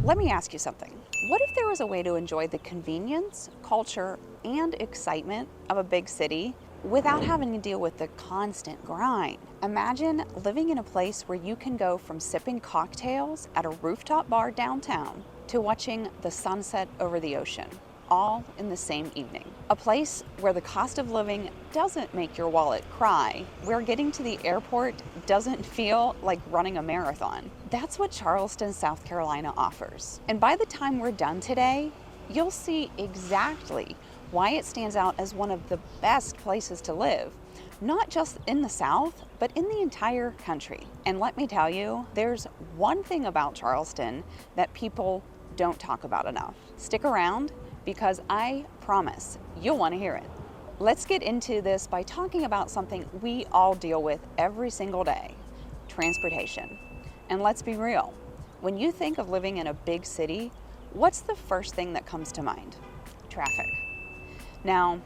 Let me ask you something. What if there was a way to enjoy the convenience, culture, and excitement of a big city without having to deal with the constant grind? Imagine living in a place where you can go from sipping cocktails at a rooftop bar downtown to watching the sunset over the ocean, all in the same evening. A place where the cost of living doesn't make your wallet cry, where getting to the airport doesn't feel like running a marathon. That's what Charleston, South Carolina offers. And by the time we're done today, you'll see exactly why it stands out as one of the best places to live, not just in the South, but in the entire country. And let me tell you, there's one thing about Charleston that people don't talk about enough. Stick around, because I promise you'll want to hear it. Let's get into this by talking about something we all deal with every single day: transportation. And let's be real, when you think of living in a big city, what's the first thing that comes to mind? Traffic. Now,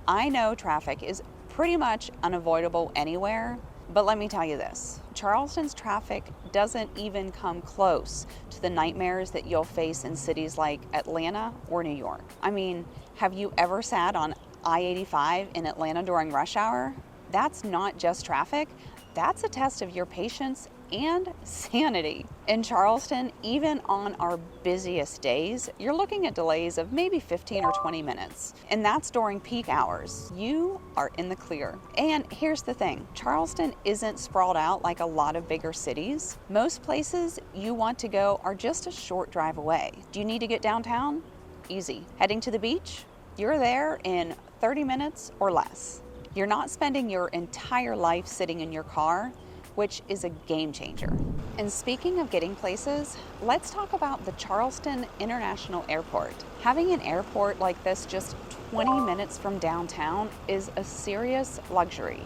I know traffic is pretty much unavoidable anywhere, but let me tell you this, Charleston's traffic doesn't even come close to the nightmares that you'll face in cities like Atlanta or New York. I mean, have you ever sat on I-85 in Atlanta during rush hour? That's not just traffic, that's a test of your patience and sanity. In Charleston, even on our busiest days, you're looking at delays of maybe 15 or 20 minutes. And that's during peak hours. You are in the clear. And here's the thing, Charleston isn't sprawled out like a lot of bigger cities. Most places you want to go are just a short drive away. Do you need to get downtown? Easy. Heading to the beach? You're there in 30 minutes or less. You're not spending your entire life sitting in your car, which is a game changer. And speaking of getting places, let's talk about the Charleston International Airport. Having an airport like this just 20 minutes from downtown is a serious luxury.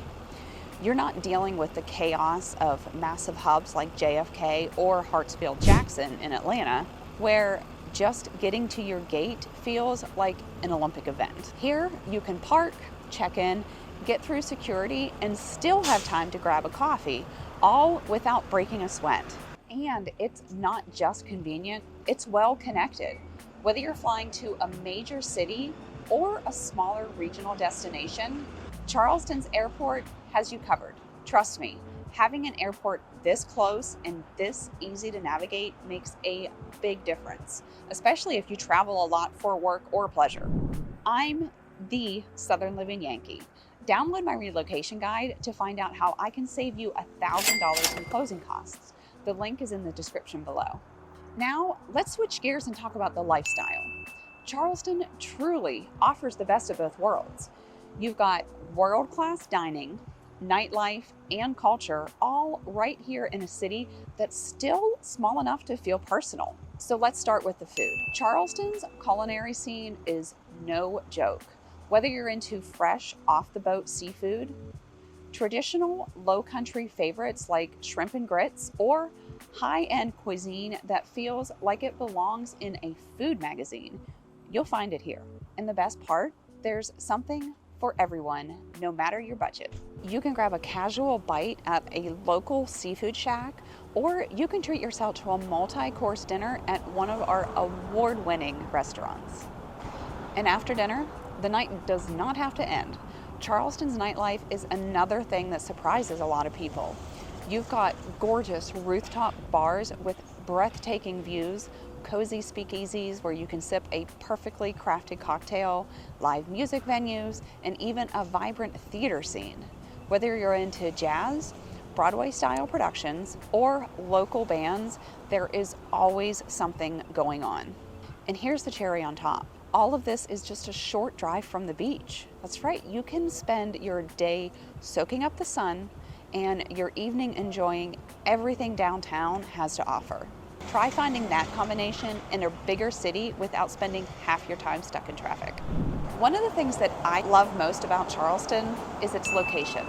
You're not dealing with the chaos of massive hubs like JFK or Hartsfield-Jackson in Atlanta, where just getting to your gate feels like an Olympic event. Here, you can park, check in, get through security, and still have time to grab a coffee, all without breaking a sweat. And it's not just convenient, it's well connected. Whether you're flying to a major city or a smaller regional destination, Charleston's airport has you covered. Trust me, having an airport this close and this easy to navigate makes a big difference, especially if you travel a lot for work or pleasure. I'm the Southern Living Yankee. Download my relocation guide to find out how I can save you $1,000 in closing costs. The link is in the description below. Now, let's switch gears and talk about the lifestyle. Charleston truly offers the best of both worlds. You've got world-class dining, nightlife, and culture all right here in a city that's still small enough to feel personal. So let's start with the food. Charleston's culinary scene is no joke. Whether you're into fresh, off-the-boat seafood, traditional low-country favorites like shrimp and grits, or high-end cuisine that feels like it belongs in a food magazine, you'll find it here. And the best part, there's something for everyone, no matter your budget. You can grab a casual bite at a local seafood shack, or you can treat yourself to a multi-course dinner at one of our award-winning restaurants. And after dinner, the night does not have to end. Charleston's nightlife is another thing that surprises a lot of people. You've got gorgeous rooftop bars with breathtaking views, cozy speakeasies where you can sip a perfectly crafted cocktail, live music venues, and even a vibrant theater scene. Whether you're into jazz, Broadway-style productions, or local bands, there is always something going on. And here's the cherry on top. All of this is just a short drive from the beach. That's right, you can spend your day soaking up the sun and your evening enjoying everything downtown has to offer. Try finding that combination in a bigger city without spending half your time stuck in traffic. One of the things that I love most about Charleston is its location.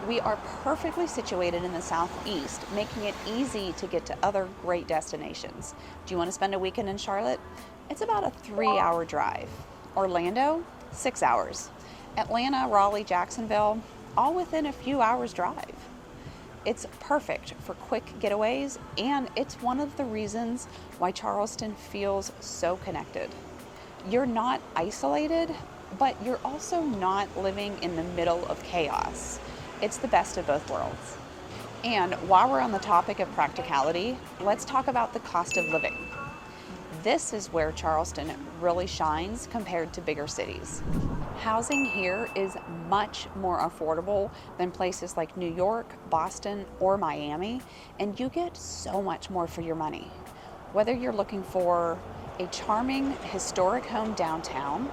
We are perfectly situated in the Southeast, making it easy to get to other great destinations. Do you want to spend a weekend in Charlotte? It's about a 3-hour drive. Orlando, 6 hours. Atlanta, Raleigh, Jacksonville, all within a few hours drive. It's perfect for quick getaways, and it's one of the reasons why Charleston feels so connected. You're not isolated, but you're also not living in the middle of chaos. It's the best of both worlds. And while we're on the topic of practicality, let's talk about the cost of living. This is where Charleston really shines compared to bigger cities. Housing here is much more affordable than places like New York, Boston, or Miami, and you get so much more for your money. Whether you're looking for a charming historic home downtown,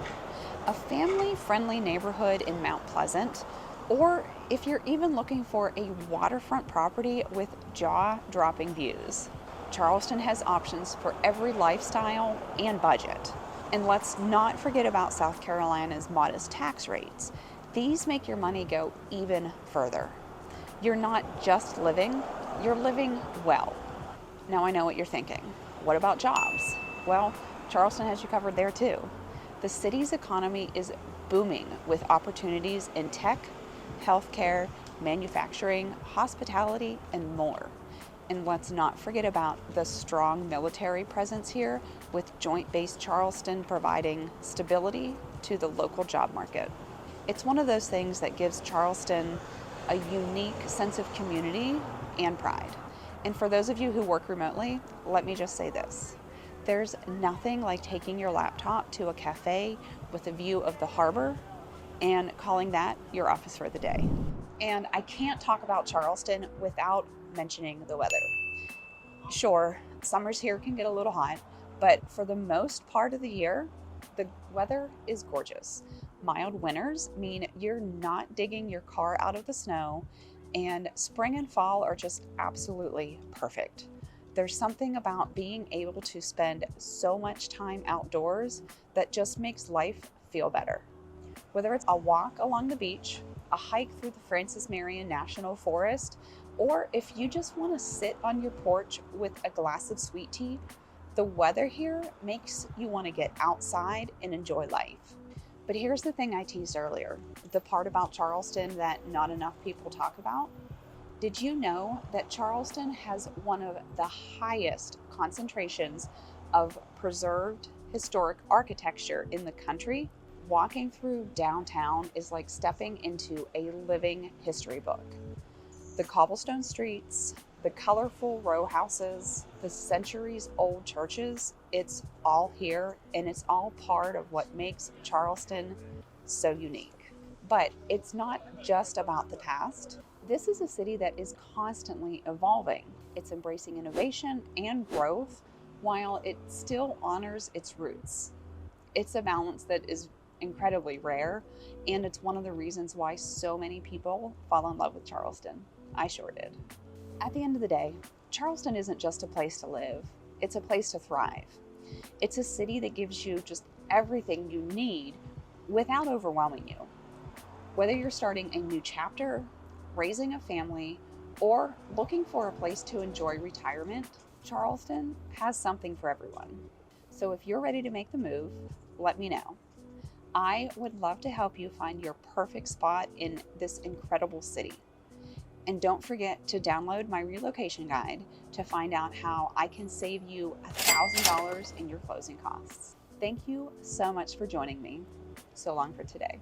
a family-friendly neighborhood in Mount Pleasant, or if you're even looking for a waterfront property with jaw-dropping views, Charleston has options for every lifestyle and budget. And let's not forget about South Carolina's modest tax rates. These make your money go even further. You're not just living, you're living well. Now I know what you're thinking. What about jobs? Well, Charleston has you covered there too. The city's economy is booming with opportunities in tech, healthcare, manufacturing, hospitality, and more. And let's not forget about the strong military presence here, with Joint Base Charleston providing stability to the local job market. It's one of those things that gives Charleston a unique sense of community and pride. And for those of you who work remotely, let me just say this. There's nothing like taking your laptop to a cafe with a view of the harbor and calling that your office for the day. And I can't talk about Charleston without mentioning the weather. Sure, summers here can get a little hot, but for the most part of the year, the weather is gorgeous. Mild winters mean you're not digging your car out of the snow, and spring and fall are just absolutely perfect. There's something about being able to spend so much time outdoors that just makes life feel better. Whether it's a walk along the beach, a hike through the Francis Marion National Forest, or if you just want to sit on your porch with a glass of sweet tea, the weather here makes you want to get outside and enjoy life. But here's the thing I teased earlier, the part about Charleston that not enough people talk about. Did you know that Charleston has one of the highest concentrations of preserved historic architecture in the country? Walking through downtown is like stepping into a living history book. The cobblestone streets, the colorful row houses, the centuries-old churches, it's all here, and it's all part of what makes Charleston so unique. But it's not just about the past. This is a city that is constantly evolving. It's embracing innovation and growth while it still honors its roots. It's a balance that is incredibly rare, and it's one of the reasons why so many people fall in love with Charleston. I sure did. At the end of the day, Charleston isn't just a place to live, it's a place to thrive. It's a city that gives you just everything you need without overwhelming you. Whether you're starting a new chapter, raising a family, or looking for a place to enjoy retirement, Charleston has something for everyone. So if you're ready to make the move, let me know. I would love to help you find your perfect spot in this incredible city. And don't forget to download my relocation guide to find out how I can save you $1,000 in your closing costs. Thank you so much for joining me. So long for today.